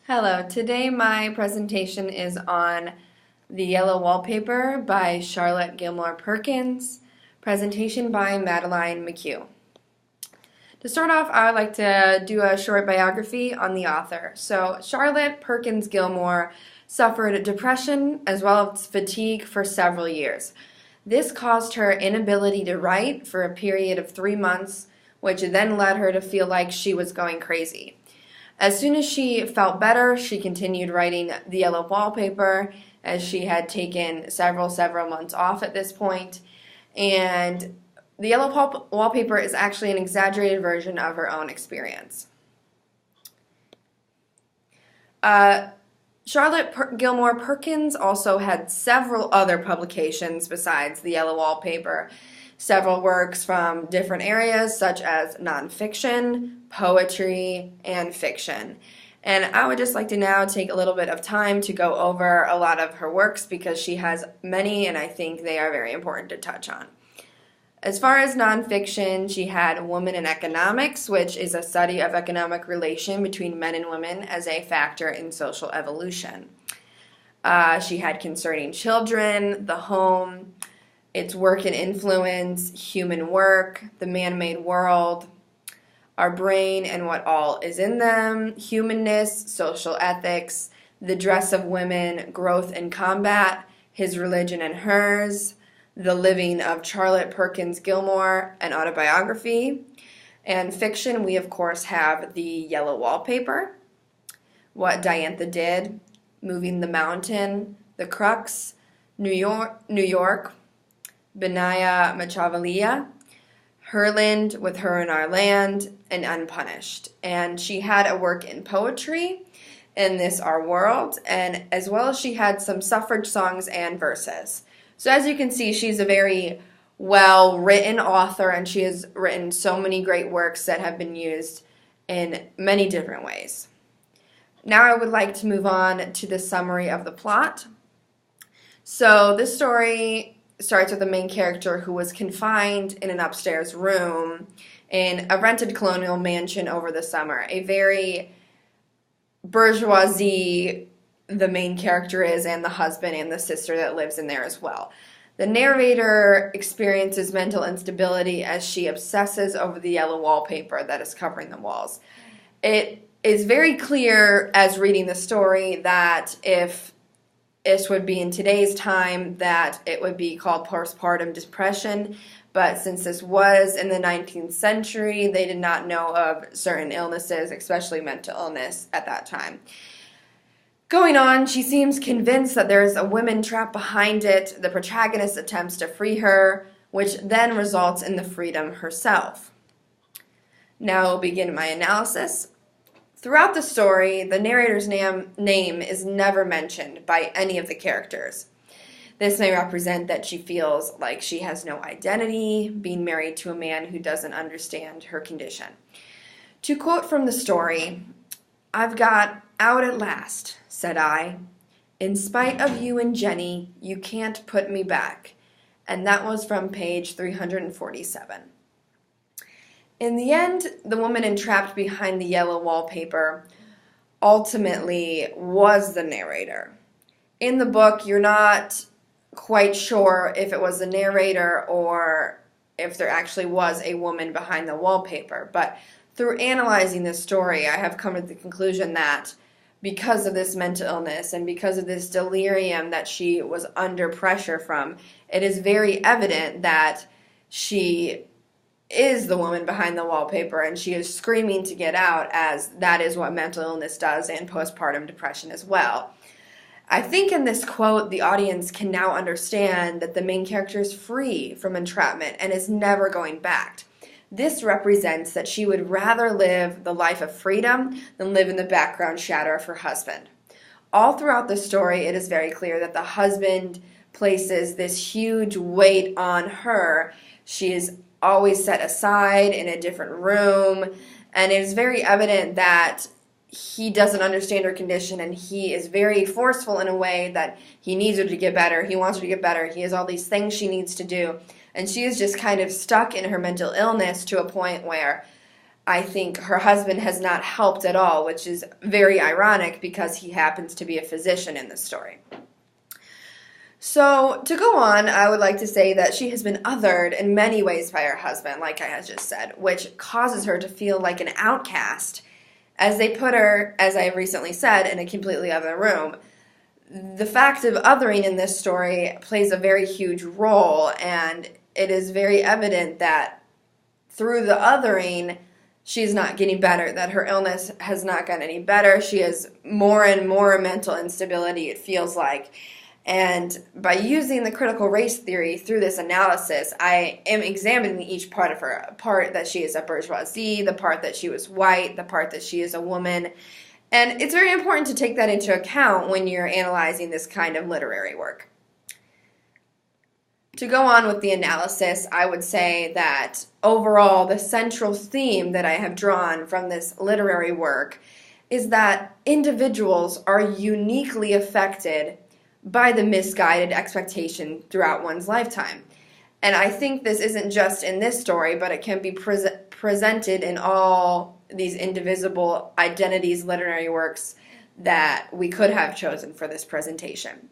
Hello, today my presentation is on The Yellow Wallpaper by Charlotte Gilmore Perkins, presentation by Madeline McHugh. To start off, I would like to do a short biography on the author. So, Charlotte Perkins Gilmore suffered depression as well as fatigue for several years. This caused her inability to write for a period of 3 months, which then led her to feel like she was going crazy. As soon as she felt better, she continued writing The Yellow Wallpaper, as she had taken several months off at this point. And The Yellow Wallpaper is actually an exaggerated version of her own experience. Charlotte Gilmore Perkins also had several other publications besides The Yellow Wallpaper. Several works from different areas such as nonfiction, poetry, and fiction. And I would just like to now take a little bit of time to go over a lot of her works because she has many and I think they are very important to touch on. As far as nonfiction, she had Woman in Economics, which is a study of economic relation between men and women as a factor in social evolution. She had Concerning Children, The Home, Its Work and Influence, Human Work, The Man-Made World, Our Brain and What All Is in Them, Humanness, Social Ethics, The Dress of Women, Growth and Combat, His Religion and Hers, The Living of Charlotte Perkins Gilmore, an autobiography. And fiction, we of course have The Yellow Wallpaper, What Diantha Did, Moving the Mountain, The Crux, New York, Benaya Machiavellia, Herland with Her in Our Land, and Unpunished. And she had a work in poetry in This Our World, and as well as she had some suffrage songs and verses. So as you can see, she's a very well-written author, and she has written so many great works that have been used in many different ways. Now I would like to move on to the summary of the plot. So this story starts with the main character who was confined in an upstairs room in a rented colonial mansion over the summer. A very bourgeoisie, the main character is, and the husband and the sister that lives in there as well. The narrator experiences mental instability as she obsesses over the yellow wallpaper that is covering the walls. It is very clear as reading the story that if this would be in today's time, that it would be called postpartum depression, but since this was in the 19th century, they did not know of certain illnesses, especially mental illness at that time. Going on, she seems convinced that there's a woman trapped behind it. The protagonist attempts to free her, which then results in the freedom herself. Now I'll begin my analysis. Throughout the story, the narrator's name is never mentioned by any of the characters. This may represent that she feels like she has no identity, being married to a man who doesn't understand her condition. To quote from the story, "I've got out at last, said I. In spite of you and Jenny, you can't put me back." And that was from page 347. In the end, the woman entrapped behind the yellow wallpaper ultimately was the narrator. In the book, you're not quite sure if it was the narrator or if there actually was a woman behind the wallpaper, but through analyzing this story, I have come to the conclusion that because of this mental illness and because of this delirium that she was under pressure from, it is very evident that she is the woman behind the wallpaper and she is screaming to get out, as that is what mental illness does and postpartum depression as well. I think in this quote, the audience can now understand that the main character is free from entrapment and is never going back. This represents that she would rather live the life of freedom than live in the background shadow of her husband. All throughout the story, it is very clear that the husband places this huge weight on her. She is always set aside in a different room, and it is very evident that he doesn't understand her condition, and he is very forceful in a way that he needs her to get better. He wants her to get better. He has all these things she needs to do, and she is just kind of stuck in her mental illness to a point where I think her husband has not helped at all, which is very ironic because he happens to be a physician in this story. So, to go on, I would like to say that she has been othered in many ways by her husband, like I had just said, which causes her to feel like an outcast as they put her, as I recently said, in a completely other room. The fact of othering in this story plays a very huge role, and it is very evident that through the othering, she's not getting better, that her illness has not gotten any better. She has more and more mental instability, it feels like. And by using the critical race theory through this analysis, I am examining each part of her. Part that she is a bourgeoisie, the part that she was white, the part that she is a woman. And it's very important to take that into account when you're analyzing this kind of literary work. To go on with the analysis, I would say that overall the central theme that I have drawn from this literary work is that individuals are uniquely affected by the misguided expectation throughout one's lifetime. And I think this isn't just in this story, but it can be presented in all these Indivisible Identities literary works that we could have chosen for this presentation.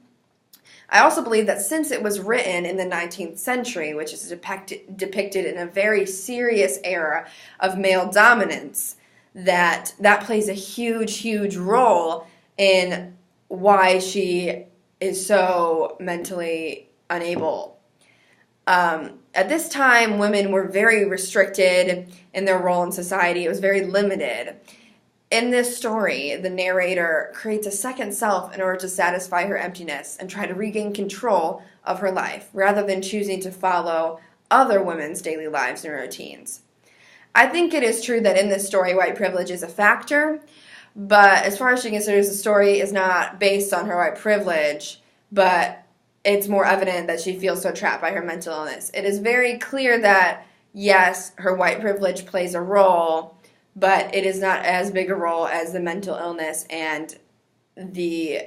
I also believe that since it was written in the 19th century, which is depicted in a very serious era of male dominance, that plays a huge, huge role in why she is so mentally unable. At this time, women were very restricted in their role in society. It was very limited. In this story, the narrator creates a second self in order to satisfy her emptiness and try to regain control of her life, rather than choosing to follow other women's daily lives and routines. I think it is true that in this story, white privilege is a factor, but as far as she considers the story is not based on her white privilege, but it's more evident that she feels so trapped by her mental illness. It is very clear that, yes, her white privilege plays a role, but it is not as big a role as the mental illness and the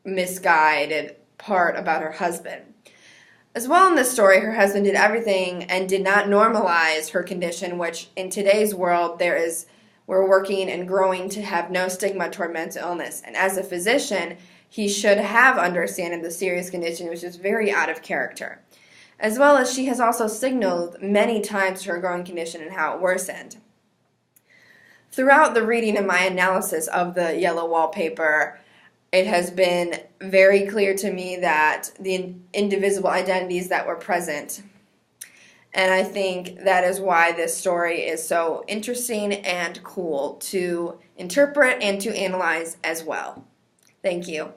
misguided part about her husband. As well in this story, her husband did everything and did not normalize her condition, which in today's world we're working and growing to have no stigma toward mental illness. And as a physician, he should have understanding the serious condition, which is very out of character. As well as she has also signaled many times her growing condition and how it worsened. Throughout the reading and my analysis of the yellow wallpaper, it has been very clear to me that the indivisible identities that were present. And I think that is why this story is so interesting and cool to interpret and to analyze as well. Thank you.